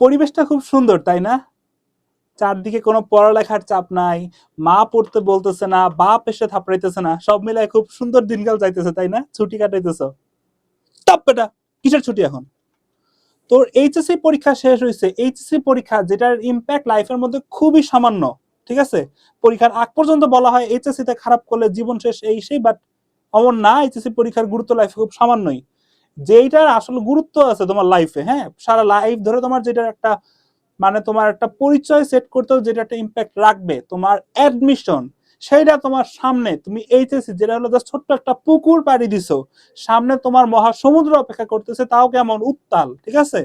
পরিবেশটা খুব সুন্দর তাই না? চারদিকে কোনো পড়ালেখার চাপ নাই, মা পড়তে বলতেছে না, বাপ এসে থাপড়াইতেছে না, সব মিলায় খুব সুন্দর দিনকাল যাইতেছে তাই না? ছুটি কাটাইতেছো। তাপ বেটা, কিসের ছুটি এখন? তোর এইচএসসি পরীক্ষা শেষ হয়েছে, এইচএসসি পরীক্ষা যেটার ইম্প্যাক্ট লাইফের মধ্যে খুবই সামান্য, ঠিক আছে? পরীক্ষার আগ পর্যন্ত বলা হয় এইচএসসি তে খারাপ করলে জীবন শেষ এই সেই, বাট অমন না, এইচএসসি পরীক্ষার গুরুত্ব লাইফে খুব সামান্যই। যেইটার আসলে গুরুত্ব আছে তোমার লাইফে, হ্যাঁ, সারা লাইফ ধরে তোমার যেটার একটা মানে তোমার একটা পরিচয় সেট করতেও যেটা একটা ইম্প্যাক্ট রাখবে, তোমার অ্যাডমিশন, সেইটা তোমার সামনে তুমি এইচএসসি যেটা হলো জাস্ট ছোট্ট একটা পুকুর পাড়ি দিছো, সামনে তোমার মহাসমুদ্র অপেক্ষা করতেছে, তাও কেমন উত্তাল, ঠিক আছে?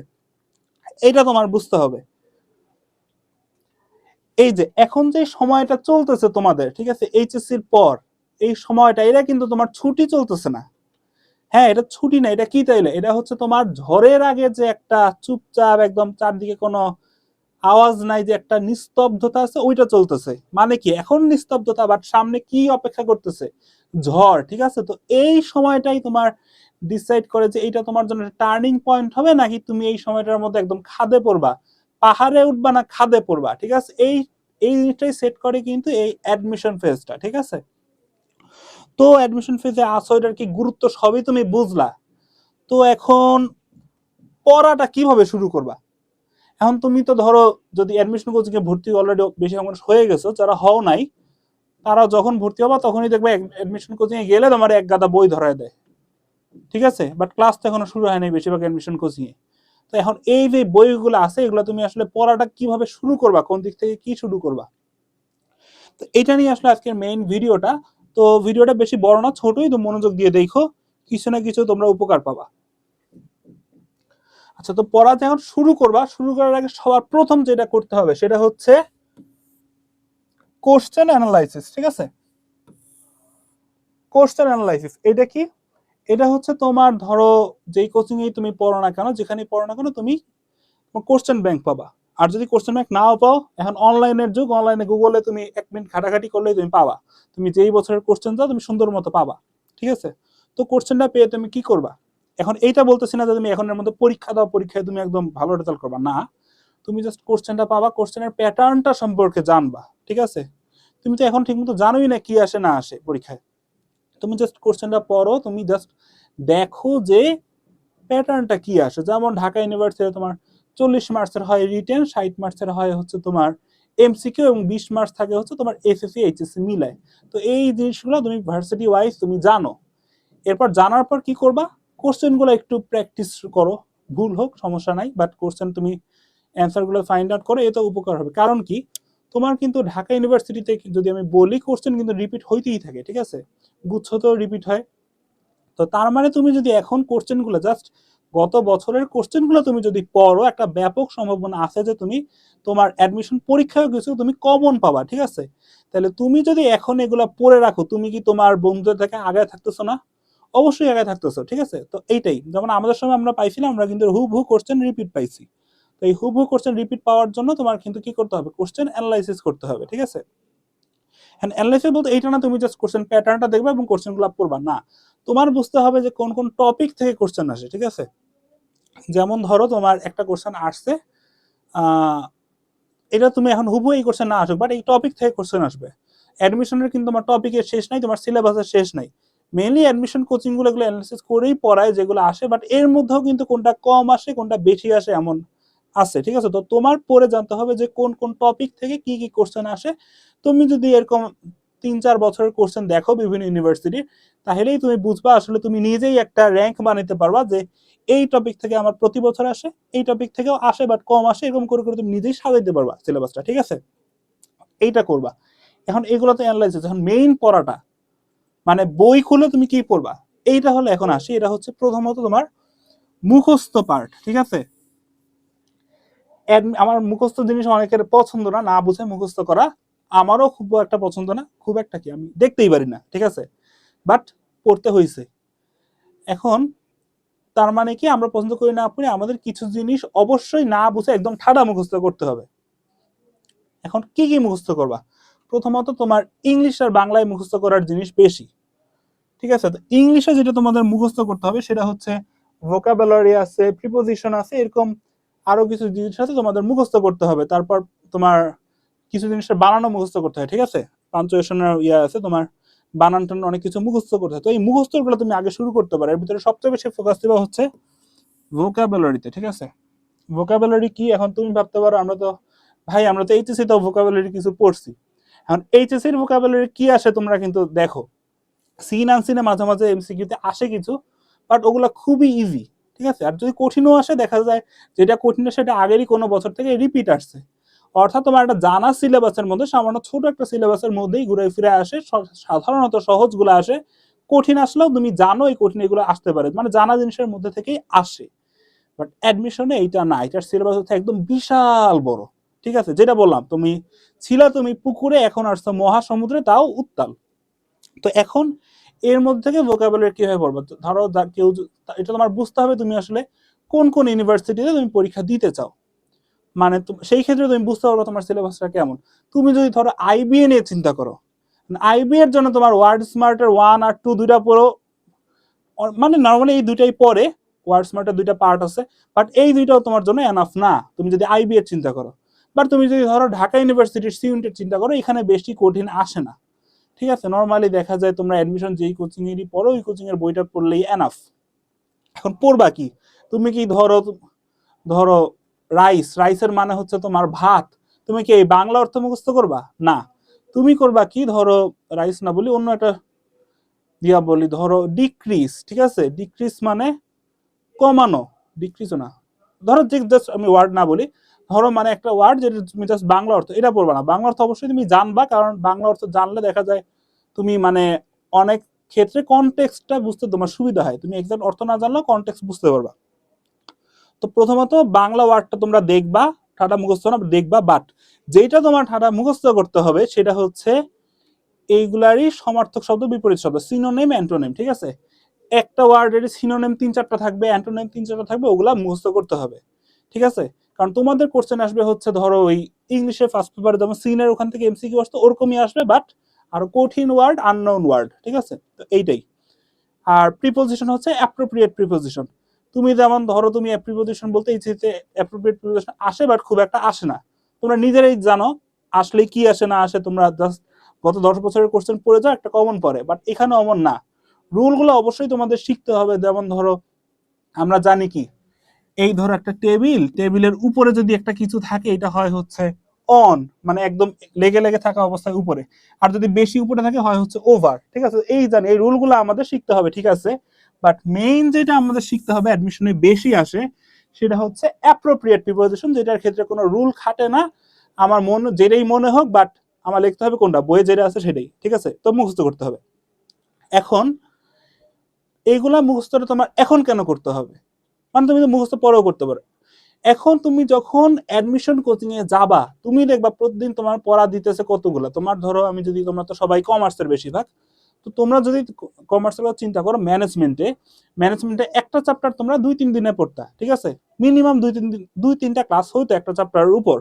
এইটা তোমার বুঝতে হবে। এই যে এখন যে সময়টা চলতেছে তোমাদের, ঠিক আছে, এইচএসসির পর এই সময়টা, এটা কিন্তু তোমার ছুটি চলতেছে না। হ্যাঁ, এটা ছুটি না, এটা কি তাইলে? এটা হচ্ছে তোমার ঝড়ের আগে যে একটা চুপচাপ একদম চারদিকে কোনো আওয়াজ নাই, যে একটা নিস্তব্ধতা আছে, ওইটা চলতেছে। মানে কি এখন নিস্তব্ধতা, বাট সামনে কি অপেক্ষা করতেছে? ঝড়, ঠিক আছে? তো এই সময়টাই তোমার ডিসাইড করে যে এইটা তোমার জন্য টার্নিং পয়েন্ট হবে, নাকি তুমি এই সময়টার মধ্যে একদম খাদে পড়বা, পাহাড়ে উঠবা না খাদে পড়বা, ঠিক আছে? এই এই জিনিসটাই সেট করে কিন্তু এই অ্যাডমিশন ফেজটা, ঠিক আছে? তো অ্যাডমিশন ফেজে আসো, এটার কি গুরুত্ব সবই তুমি বুঝলা। তো এখন পড়াটা কিভাবে শুরু করবা? এখন তুমি তো ধরো, যদি অ্যাডমিশন কোচিং এ ভর্তি অলরেডি বেশি মানুষ হয়ে গেছো, যারা হও নাই তারা যখন ভর্তি হবা তখনই দেখবে অ্যাডমিশন কোচিং এ গেলে তোমার এক গাদা বই ধরায় দেয়, ঠিক আছে? বাট ক্লাস তো এখনো শুরু হয় নাই বেশিরভাগ অ্যাডমিশন কোচিং এ। তো এখন এই যে বইগুলো আছে, এগুলো তুমি আসলে পড়াটা কিভাবে শুরু করবা, কোন দিক থেকে কি শুরু করবা, তো এটা নিয়ে আসলে আজকের মেইন ভিডিওটা। তো ভিডিওটা বেশি বড় না, ছোটই, তো মনোযোগ দিয়ে দেখো, কিছু না কিছু তোমরা উপকার পাবা। আচ্ছা, তো পড়া যখন শুরু করবা, শুরু করার আগে সবার প্রথম যেটা করতে হবে সেটা হচ্ছে কোশ্চেন অ্যানালাইসিস, ঠিক আছে? কোশ্চেন অ্যানালাইসিস এটা কি? এটা হচ্ছে তোমার ধরো যেই কোচিং এ তুমি পড়ো না কেন, যেখানেই পড়ো না কেন, তুমি কোশ্চেন ব্যাংক পাবা। আর যদি কোশ্চেন ব্যাংক নাও পাও, এখন অনলাইনের যুগ, অনলাইনে গুগলে তুমি 1 মিনিট ঘাটাঘাটি করলেই তুমি পাবা। তুমি যেই বছরের কোশ্চেন চাও তুমি সুন্দর মতো পাবা, ঠিক আছে? তো কোশ্চেনটা পেয়ে তুমি কি করবা? এখন এইটা বলতেছি না যে তুমি এখনের মধ্যে পরীক্ষা দাও, পরীক্ষায় তুমি একদম ভালো রেজাল্ট করবা না। তুমি জাস্ট কোশ্চেনটা পাবা, কোশ্চেনের প্যাটার্নটা সম্পর্কে জানবা, ঠিক আছে? তুমি তো এখন ঠিকমতো জানোই না কি আসে না আসে পরীক্ষায়। তুমি জাস্ট কোশ্চেনটা পড়ো, তুমি জাস্ট দেখো যে প্যাটার্নটা কি আসে। যেমন ঢাকা ইউনিভার্সিটি তোমার 40 মার্কসের হয় রিটেন, 60 মার্কসের হয় হচ্ছে তোমার এমসিকিউ, এবং 20 মার্কস থাকে হচ্ছে তোমার এসএসসি এইচএসসি মিলায়। তো এই জিনিসগুলো তুমি ভার্সিটি ওয়াইজ তুমি জানো। এরপর জানার পর কি করবা? কোশ্চেনগুলো একটু প্র্যাকটিস করো, ভুল হোক সমস্যা নাই, বাট কোশ্চেন তুমি অ্যান্সারগুলো ফাইন্ড আউট করো, এতে উপকার হবে। কারণ কি, তোমার কিন্তু ঢাকা ইউনিভার্সিটিতে যদি আমি বলি, কোশ্চেন কিন্তু রিপিট হইতেই থাকে, ঠিক আছে? গুচ্ছতেও রিপিট হয়। তো তার মানে তুমি যদি এখন কোশ্চেনগুলো জাস্ট গত বছরের কোশ্চেনগুলো তুমি যদি পড়ো, একটা ব্যাপক সম্ভাবনা আছে যে তুমি তোমার অ্যাডমিশন পরীক্ষায় কিছু তুমি কমন পাবা, ঠিক আছে? তাহলে তুমি যদি এখন এগুলা পড়ে রাখো, তুমি কি তোমার বন্ধুদের থেকে আগে থাকতেছো না? অবশ্যই আগে থাকতেছো, ঠিক আছে? তো এইটাই, যেমন আমাদের সময় আমরা পাইছিলাম, আমরা কিন্তু হুবহু কোশ্চেন রিপিট পাইছি। তো এই হুবহু কোশ্চেন রিপিট পাওয়ার জন্য তোমার কিন্তু কি করতে হবে? কোশ্চেন অ্যানালাইসিস করতে হবে, ঠিক আছে? অ্যানালাইসিস বলতে এইটা না তুমি জাস্ট কোশ্চেন প্যাটার্নটা দেখবে এবং কোশ্চেনগুলো পড়বা না। তোমার বুঝতে হবে যে কোন কোন টপিক থেকে কোশ্চেন আসে, ঠিক আছে? যেমন ধরো তোমার একটা কোশ্চেন আসছে, এটা তুমি এখন হুবহু এই কোশ্চেন না আসুক, বাট এই টপিক থেকে কোশ্চেন আসবে। অ্যাডমিশনের কিন্তু তোমার টপিকের শেষ নাই, তোমার সিলেবাসের শেষ নাই। মেইনলি অ্যাডমিশন কোচিং গুলো এগুলো অ্যানালাইসিস করেই পড়ায় যেগুলো আসে, বাট এর মধ্যেও কিন্তু কোনটা কম আসে কোনটা বেশি আসে এমন আছে, ঠিক আছে? তো তোমার পড়ে জানতে হবে যে কোন কোন টপিক থেকে কি কি কোশ্চেন আসে। তুমি যদি এরকম 3-4 বছরের কোশ্চেন দেখো বিভিন্ন ইউনিভার্সিটির, তাহলেই তুমি বুঝবা, আসলে তুমি নিজেই একটা র্যাঙ্ক বানাতে পারবা যে এই টপিক থেকে আমার প্রতি বছর আসে, এই টপিক থেকেও আসে বাট কম আসে, এরকম করে করে তুমি নিজেই সাজাইতে পারবা সিলেবাসটা, ঠিক আছে? এইটা করবা। এখন এগুলো তো অ্যানালাইসিস, এখন মেইন পড়াটা মানে বই খুলে তুমি কি পড়বা, এইটা হলো এখন আসি। এটা হচ্ছে প্রথমত তোমার মুখস্থ পার্ট, ঠিক আছে? আমার মুখস্থ জিনিস অনেকের পছন্দ না, না বুঝে মুখস্থ করা। আমারও খুব একটা পছন্দ না, খুব একটা কি, আমি দেখতেই পারি না, ঠিক আছে? বাট পড়তে হয়েছে। এখন তার মানে কি, আমরা পছন্দ করি না আপনি, আমাদের কিছু জিনিস অবশ্যই না বুঝে একদম ঠাডা মুখস্থ করতে হবে। এখন কি কি মুখস্থ করবা? প্রথমত তোমার ইংলিশ আর বাংলায় মুখস্থ করার জিনিস বেশি, ঠিক আছে? তো ইংলিশে যেটা তোমাদের মুখস্থ করতে হবে সেটা হচ্ছে ভোকাবুলারি আছে, প্রিপোজিশন আছে, এরকম আরো কিছু জিনিস আছে তোমাদের মুখস্থ করতে হবে, তারপর তোমার কিছু জিনিসের বানানো মুখস্থ করতে হয়, ঠিক আছে? পাঞ্চুয়েশনের ইয়ে আছে, তোমার বানান টান অনেক কিছু মুখস্থ করতে হয়। তো এই মুখস্থগুলো তুমি আগে শুরু করতে পারো। এর ভিতরে সবচেয়ে বেশি ফোকাস দিবা হচ্ছে ভোকাবুলারিতে, ঠিক আছে? ভোকাবুলারি কি, এখন তুমি ভাবতে পারো আমরা তো ভাই আমরা তো এইচএসসি তো ভোকাবুলারি কিছু পড়ছি। এখন এইচএসসির ভোকাবুলারি কি আসে তোমরা কিন্তু দেখো, সিন আনসিনে মাঝে মাঝে এমসিকিউতে আসে কিছু, বাট ওগুলো খুবই ইজি, ঠিক আছে? আর যদি কঠিনও আসে দেখা যায় যেটা কঠিন সেটা আগেরই কোনো বছর থেকে রিপিট আসছে, অর্থাৎ তোমার একটা জানা সিলেবাসের মধ্যে সামান্য ছোট একটা সিলেবাসের মধ্যেই ঘুরে ফিরে আসে, সাধারণত সহজগুলো আসে। কঠিন আসলেও তুমি জানো এই কঠিন এগুলো আসতে পারে, মানে জানা জিনিসের মধ্যে থেকেই আসে। বাট অ্যাডমিশনে এইটা না, এটার সিলেবাস হচ্ছে একদম বিশাল বড়, ঠিক আছে? যেটা বললাম, তুমি পুকুরে, এখন আসছো মহাসমুদ্রে, তাও উত্তাল। তো এখন এর মধ্যে থেকে ভোকাবুলারি কিভাবে পড়বো? ধরো কেউ এটা তোমার বুঝতে হবে তুমি আসলে কোন কোন ইউনিভার্সিটিতে তুমি পরীক্ষা দিতে চাও, মানে সেই ক্ষেত্রে তুমি বুঝতে পারবো তোমার সিলেবাসটা কেমন। তুমি যদি ধরো আইবিএ নিয়ে চিন্তা করো, আইবিএ এর জন্য তোমার ওয়ার্ড স্মার্টের 1 আর 2 দুইটা পড়ো, মানে নর্মালি এই দুইটাই পড়ে, ওয়ার্ড স্মার্টের দুইটা পার্ট আছে, বাট এই দুইটাও তোমার জন্য এনাফ না তুমি যদি আইবিএ চিন্তা করো। বাট তুমি যদি ধরো ঢাকা ইউনিভার্সিটির সিউনিটের চিন্তা করো, এখানে বেশি কঠিন আসে না, ঠিক আছে? নর্মালি দেখা যায় তোমরা অ্যাডমিশন যেই কোচিং এরই পড়ো, ওই কোচিং এর বইটা পড়লেই এনাফ। এখন পড়বা কি, তুমি কি ধরো ধরো রাইসের মানে হচ্ছে তোমার ভাত, তুমি কি এই বাংলা অর্থ মুখস্থ করবা? না, তুমি করবা কি, ধরো রাইস না বলি অন্য একটা দিয়া বলি, ধরো ডিক্রিজ, ঠিক আছে? ডিক্রিজ মানে কমানো, ডিক্রিজও না, ধরো যে জাস্ট আমি ওয়ার্ড না বলি, ধরো মানে একটা ওয়ার্ড যেটা তুমি জাস্ট বাংলা অর্থ এটা পড়বা না, বাংলা অর্থ অবশ্যই তুমি জানবা, কারণ বাংলা অর্থ জানলে দেখা যায় তুমি মানে অনেক ক্ষেত্রে কনটেক্সটটা বুঝতে তোমার সুবিধা হয়, তুমি এক্সাক্ট অর্থ না জানলেও কনটেক্সট বুঝতে পারবা। তো প্রথমত বাংলা ওয়ার্ডটা তোমরা দেখবা, ঠাডা মুখস্থ না দেখবা, বাট যেটা তোমার ঠাডা মুখস্থ করতে হবে সেটা হচ্ছে এইগুলারই সমার্থক শব্দ, বিপরীত শব্দ, সিনোনিম, অ্যান্টোনিম, ঠিক আছে? একটা ওয়ার্ডের সিনোনিম 3-4টা থাকবে, অ্যান্টোনিম 3-4টা থাকবে, ওগুলা মুখস্থ করতে হবে, ঠিক আছে? কারণ তোমাদের কোশ্চেন আসবে হচ্ছে ধরো ওই ইংলিশের ফার্স্ট পেপারে যেমন সিনের ওখান থেকে এমসিকিউ আসতো ওরকমই আসবে, বাট আরো কঠিন ওয়ার্ড, আননোন ওয়ার্ড, ঠিক আছে? তো এইটাই। আর প্রিপোজিশন হচ্ছে অ্যাপ্রোপ্রিয়েট প্রিপোজিশন। তুমি যেমন ধরো তুমি প্রিপোজিশন বলতে ইচ্ছে অ্যাপ্রোপ্রিয়েট প্রিপোজিশন আসে, বাট খুব একটা আসে না, তোমরা নিজেরাই জানো আসলে কি আসে না আসে, তোমরা জাস্ট গত 10 বছরের কোশ্চেন পড়ে যাও, একটা কমন পড়ে, বাট এখানে অমন না। রুলগুলো অবশ্যই তোমাদের শিখতে হবে, যেমন ধরো আমরা জানি কি, এই ধরো একটা টেবিলের উপরে যদি একটা কিছু থাকে এটা হয় হচ্ছে অন, মানে একদম লেগে লেগে থাকা অবস্থায় উপরে, আর যদি বেশি উপরে থাকে হয় হচ্ছে ওভার, ঠিক আছে? এই জানি এই রুলগুলো আমাদের শিখতে হবে, ঠিক আছে? বাট মেইন যেটা আমাদের শিখতে হবে অ্যাডমিশনে বেশি আসে সেটা হচ্ছে অ্যাপ্রোপ্রিয়েট প্রিপোজিশন, যেটার ক্ষেত্রে কোনো রুল খাটে না, আমার যেটাই মনে হোক, বাট আমার লিখতে হবে কোনটা বইয়ে যেটা আছে সেটাই, ঠিক আছে? তো মুখস্থ করতে হবে। এখন এইগুলা মুখস্থটা তোমার এখন কেন করতে হবে, মানে তুমি তো মুখস্থ পরেও করতে পারো। এখন তুমি যখন অ্যাডমিশন কোচিং এ যাবা, তুমি দেখবা প্রতিদিন তোমার পড়া দিতেছে কতগুলো, তোমার ধরো আমি যদি, তোমরা তো সবাই কমার্সের বেশিরভাগ, তো তোমরা যদি কমার্সের কথা চিন্তা করো, ম্যানেজমেন্টে একটা চ্যাপ্টার তোমরা 2-3 দিনে পড়তা, ঠিক আছে? মিনিমাম 2-3টা ক্লাস হইতো একটা চ্যাপ্টারের উপর।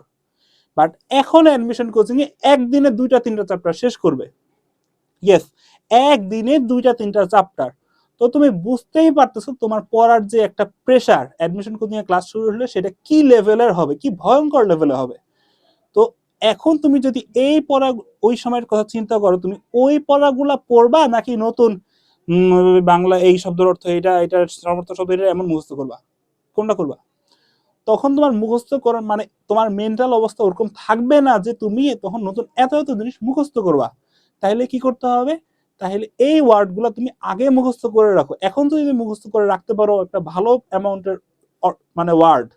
বাট এখন অ্যাডমিশন কোচিং এ একদিনে 2-3টা চ্যাপ্টার শেষ করবে। ইয়েস, একদিনে 2-3টা চ্যাপ্টার। তো তুমি বুঝতেই পারতেছো তোমার পড়ার যে একটা প্রেশার, অ্যাডমিশন কোচিং এ ক্লাস শুরু হলে সেটা কি লেভেলের হবে, কি ভয়ঙ্কর লেভেলে হবে। তো এখন তুমি যদি এই পড়া, ওই সময়ের কথা চিন্তা করো, তুমি ওই পড়াগুলা পড়বা নাকি নতুন বাংলা এই শব্দের অর্থ এটা, এটার সমর্থ শব্দ এটা, এমন মুখস্থ করবা? কোনটা করবা? তখন তোমার মুখস্থ করার মানে তোমার মেন্টাল অবস্থা ওরকম থাকবে না যে তুমি তখন নতুন এত এত জিনিস মুখস্থ করবা। তাহলে কি করতে হবে, তাহলে এই ওয়ার্ডগুলো তুমি আগে মুখস্থ করে রাখো। এখন যদি তুমি মুখস্থ করে রাখতে পারো একটা ভালো অ্যামাউন্টের মানে ওয়ার্ড,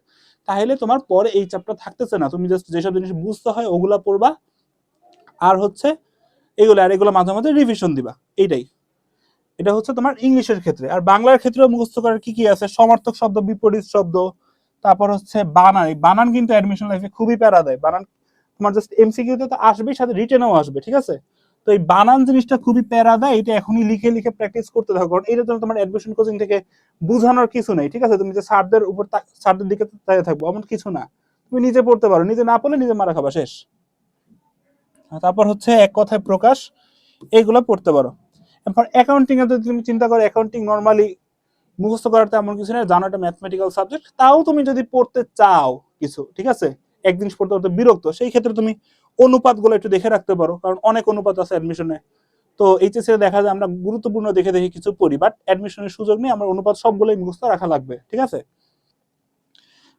তাহলে তোমার পরে এই চ্যাপ্টার থাকতেছে না, তুমি জাস্ট যেসব জিনিস বুঝতে হয় ওগুলা পড়বা, আর হচ্ছে এগুলো মাঝে মাঝে রিভিশন দিবা, এইটাই। এটা হচ্ছে তোমার ইংলিশের ক্ষেত্রে। আর বাংলার ক্ষেত্রে মুখস্থ করার কি কি আছে, সমার্থক শব্দ, বিপরীত শব্দ, তারপর হচ্ছে বানান। বানান কিন্তু অ্যাডমিশন লাইফে খুবই প্যারা দেয়, বানান তোমার জাস্ট এমসিকিউতে তো আসবেই, সাথে রিটেনও আসবে, ঠিক আছে? তো এই বানান জিনিসটা খুবই প্যারা দেয়, এটা এখনই লিখে লিখে প্র্যাকটিস করতে থাকো, কারণ এটা জন্য তোমার অ্যাডমিশন কোচিং থেকে বোঝানোর কিছু নেই, ঠিক আছে? তুমি যে স্যারদের উপর স্যারদের দিকে তাকিয়ে থাকবো এমন কিছু না, তুমি নিজে পড়তে পারো, নিজে না পড়লে নিজে মারা খাবা, শেষ। তারপর হচ্ছে এক কথায় প্রকাশ, এইগুলো পড়তে পারো। এরপর অ্যাকাউন্টিং এ যদি তুমি চিন্তা করো, অ্যাকাউন্টিং নর্মালি মুখস্থ করার তেমন কিছু নেই, জানো এটা ম্যাথমেটিক্যাল সাবজেক্ট, তাও তুমি যদি পড়তে চাও কিছু, ঠিক আছে, এক জিনিস পড়তে পড়তে বিরক্ত, সেই ক্ষেত্রে তুমি অনুপাতগুলো একটু দেখে রাখতে পারো, কারণ অনেক অনুপাত আছে অ্যাডমিশনে। তো এইচএসসি দেখা যায় আমরা গুরুত্বপূর্ণ দেখে দেখে কিছু পড়ি, বাট অ্যাডমিশনের সুযোগ নেই, আমার অনুপাত সবগুলোই মুখস্থ রাখা লাগবে, ঠিক আছে।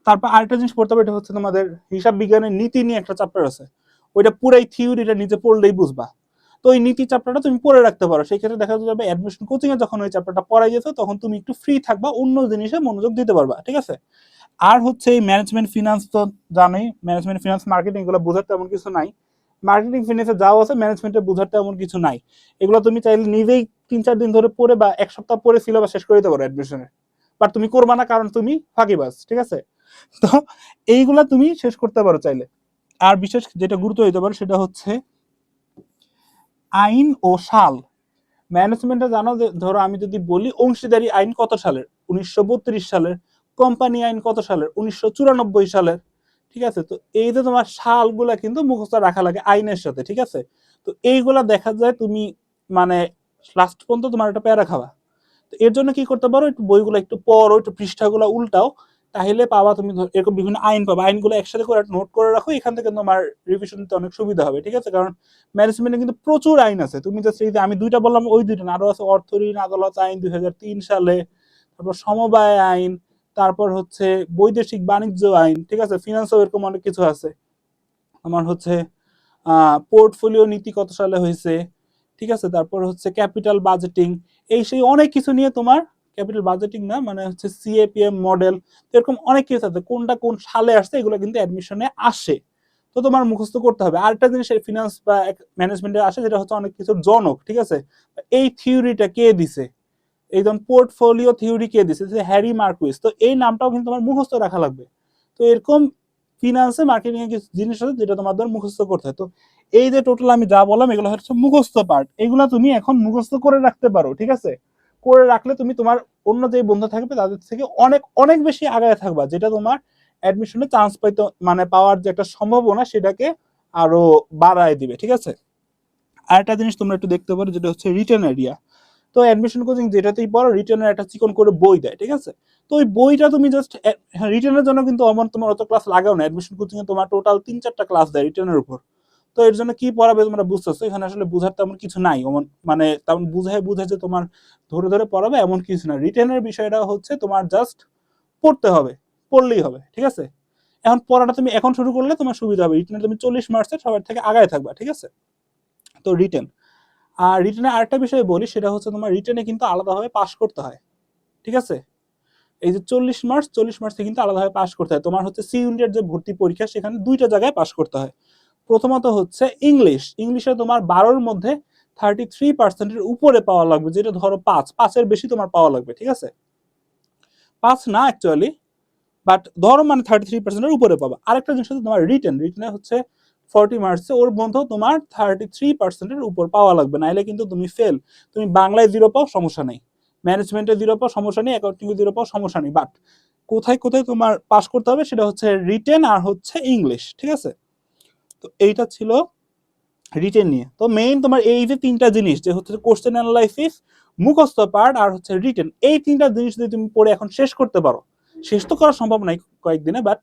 তারপর আরেকটা জিনিস পড়তে হবে, এটা হচ্ছে তোমাদের হিসাব বিজ্ঞানের নীতি নিয়ে একটা চ্যাপ্টার আছে, ওইটা পুরাই থিওরিটা নিজে পড়লেই বুঝবা। তো ওই নীতি চ্যাপ্টারটা তুমি পড়ে রাখতে পারো, সেই ক্ষেত্রে দেখা যাবে অ্যাডমিশন কোচিং এ যখন ওই চ্যাপ্টারটা পড়াই যেত তখন তুমি একটু ফ্রি থাকবা, অন্য জিনিসে মনোযোগ দিতে পারবা, ঠিক আছে। আর হচ্ছে এই ম্যানেজমেন্ট ফিনান্স তো জানোই, ম্যানেজমেন্ট ফিনান্স মার্কেটিং এগুলো বোঝার তেমন কিছু নাই, মার্কেটিং ফিনান্সে যাও আছে, ম্যানেজমেন্টে বোঝার তেমন কিছু নাই। এগুলো তুমি চাইলে নিজেই 3-4 দিন ধরে পড়ে বা এক সপ্তাহ পরে সিলেবাস শেষ করে দিতে পারো অ্যাডমিশনে, বাট তুমি করবা না কারণ তুমি ফাঁকিবাজ, ঠিক আছে। তো এইগুলা তুমি শেষ করতে পারো চাইলে। আর বিশেষ যেটা গুরুত্ব দিতে পারো সেটা হচ্ছে আইন ও সাল। ম্যানেজমেন্টে জানো যে ধরো আমি যদি বলি অংশীদারি আইন কত সালের, 1932 সালের, কোম্পানি আইন কত সালের, 1994 সালের, ঠিক আছে। তো এই যে তোমার সালগুলা কিন্তু মুখস্থ রাখা লাগে আইনের সাথে, ঠিক আছে। তো এইগুলা দেখা যায় তুমি মানে লাস্ট পর্যন্ত তোমার একটা প্যারা খাওয়া। তো এর জন্য কি করতে পারো, একটু বইগুলো একটু পড়ো, একটু পৃষ্ঠাগুলো উল্টাও, তাহলে পাবা তুমি এরকম বিভিন্ন আইন পাবা, আইনগুলো একসাথে করে নোট করে রাখো, এখান থেকে তোমার রিভিশন দিতে অনেক সুবিধা হবে, ঠিক আছে। কারণ ম্যানেজমেন্টে কিন্তু প্রচুর আইন আছে, তুমি জাস্ট এই যে আমি দুইটা বললাম ওই দুইটা না, আরো আছে অর্থ ঋণ আদালত আইন 2003 সালে, তারপর সমবায় আইন, তারপর হচ্ছে বৈদেশিক বাণিজ্য আইন, ঠিক আছে, ফিনান্সও এরকম অনেক কিছু আছে। আমার হচ্ছে পোর্টফোলিও নীতি কত সালে হয়েছে, ঠিক আছে, তারপর হচ্ছে ক্যাপিটাল বাজেটিং, এই সেই অনেক কিছু নিয়ে তোমার, ক্যাপিটাল বাজেটিং না মানে হচ্ছে সিএপিএম মডেল, এরকম অনেক কিছু আছে, কোনটা কোন সালে আসছে এগুলো কিন্তু অ্যাডমিশনে আসে। তো তোমার মুখস্থ করতে হবে। আরেকটা জিনিস ফিনান্স বা ম্যানেজমেন্টে আসে যেটা হচ্ছে অনেক কিছুর জনক, ঠিক আছে, এই থিওরিটা কে দিছে, এই যেমন পোর্টফোলিও থিওরি কে দিছে, হ্যারি মার্কুইস, তো এই নামটাও কিন্তু তোমার মুখস্থ রাখা লাগবে। তো এরকম ফিনান্সে মার্কেটিং এর কিছু জিনিস আছে যেটা তোমাদের মুখস্থ করতে হয়। তো এই যে টোটাল আমি যা বললাম এগুলো হচ্ছে মুখস্থ পার্ট, এগুলো তুমি এখন মুখস্থ করে রাখতে পারো, ঠিক আছে। করে রাখলে তুমি তোমার অন্য যে বন্ধু থাকবে তাদের থেকে অনেক অনেক বেশি আগায় থাকবা, যেটা তোমার অ্যাডমিশনে চান্স পাইতে মানে পাওয়ার যে একটা সম্ভাবনা সেটাকে আরো বাড়ায় দিবে, ঠিক আছে। আরেকটা জিনিস তোমরা একটু দেখতে পারো যেটা হচ্ছে রিটার্ন এরিয়া। তো অ্যাডমিশন কোচিং যেটাতেই পড়ো রিটার্নের একটা চিকন করে বই দেয়, ঠিক আছে। তো ওই বইটা তুমি জাস্ট রিটার্নের জন্য কিন্তু অমন তোমার অত ক্লাস লাগাও না, অ্যাডমিশন কোচিং এ তোমার টোটাল 3-4টা ক্লাস দেয় রিটার্নের উপর। তো এর জন্য কি পড়াবে তোমরা বুঝতেছো, এখানে আসলে বুঝার তেমন কিছু নাই, মানে তেমন বুঝে যে তোমার ধরে ধরে পড়াবে এমন কিছু না। রিটার্নের বিষয়টা হচ্ছে তোমার জাস্ট পড়তে হবে, পড়লেই হবে, ঠিক আছে। এখন পড়াটা তুমি এখন শুরু করলে তোমার সুবিধা হবে, রিটার্নে তুমি 40 মার্কসের সবার থেকে আগায় থাকবা, ঠিক আছে। তো রিটার্ন, আর রিটার্নে আরেকটা বিষয় বলি সেটা হচ্ছে তোমার রিটার্নে কিন্তু আলাদাভাবে পাস করতে হয়, ঠিক আছে। এই যে 40 মার্কস কিন্তু আলাদাভাবে পাস করতে হয়। তোমার হচ্ছে সি ইউনিটের যে ভর্তি পরীক্ষা সেখানে দুইটা জায়গায় পাস করতে হয়। প্রথমত হচ্ছে ইংলিশে তোমার 12-র মধ্যে 33% উপরে পাওয়া লাগবে, যেটা ধরো 5-5-এর বেশি তোমার পাওয়া লাগবে, ঠিক আছে। 5 না অ্যাকচুয়ালি, বাট ধরো মানে 33%-এর উপরে পাবা। আরেকটা জিনিস হচ্ছে তোমার রিটেনে হচ্ছে 40 মার্কসে ওর মধ্যেও তোমার 33%-এর উপর পাওয়া লাগবে, নাইলে কিন্তু তুমি ফেল। তুমি বাংলায় 0 পাও সমস্যা নেই, ম্যানেজমেন্টে 0 পাও সমস্যা নেই, অ্যাকাউন্টিংয়ে 0 পাও সমস্যা নেই, বাট কোথায় কোথায় তোমার পাস করতে হবে সেটা হচ্ছে রিটেন আর হচ্ছে ইংলিশ, ঠিক আছে। তো এইটা ছিল রিটেন নিয়ে। তো মেইন তোমার এই যে তিনটা জিনিস যে হচ্ছে কোশ্চেন অ্যানালাইসিস, মুখস্থ পার্ট আর হচ্ছে রিটেন, এই তিনটা জিনিস যদি তুমি পড়ে এখন শেষ করতে পারো, শেষ তো করা সম্ভব নাই কয়েকদিনে, বাট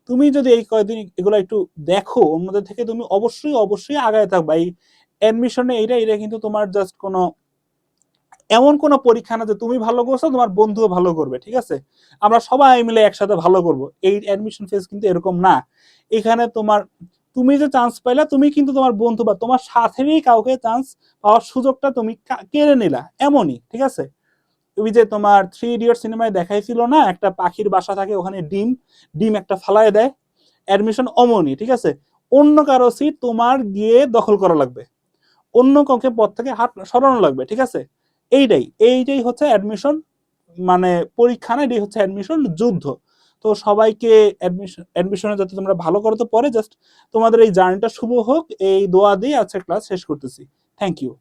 তুমি যদি এই কয়েকদিন এগুলো একটু দেখো অন্যদের থেকে, তুমি অবশ্যই অবশ্যই আগায় থাকবা। এই অ্যাডমিশনে এটা কিন্তু তোমার জাস্ট কোনো এমন কোনো পরীক্ষা না যে তুমি ভালো করছো তোমার বন্ধুও ভালো করবে, ঠিক আছে, আমরা সবাই মিলে একসাথে ভালো করব, এই অ্যাডমিশন ফেজ কিন্তু এরকম না। এখানে তোমার তুমি যে চান্স পাইলা তুমি কিন্তু তোমার বন্ধু বা তোমার সাথেরই কাউকে চান্স পাওয়ার সুযোগটা তুমি কেড়ে নিলা, এমনই, ঠিক আছে। তুমি যে তোমার 3 ইডিয়ট সিনেমায় দেখাইছিল না, একটা পাখির বাসা থাকে ওখানে ডিম ডিম একটা ফালায় দেয়, অ্যাডমিশন অমনই, ঠিক আছে। অন্য কারো সিট তোমার গিয়ে দখল করা লাগবে, অন্য কাউকে পদ থেকে হাত সরানো লাগবে, ঠিক আছে। এইটাই হচ্ছে অ্যাডমিশন মানে পরীক্ষা না, এটাই হচ্ছে অ্যাডমিশন যুদ্ধ। তো সবাইকে অ্যাডমিশনে যাতে তোমরা ভালো করো, তো পরে জাস্ট তোমাদের এই জার্নিটা শুভ হোক এই দোয়া দিয়ে আজকে ক্লাস শেষ করতেছি। Thank you.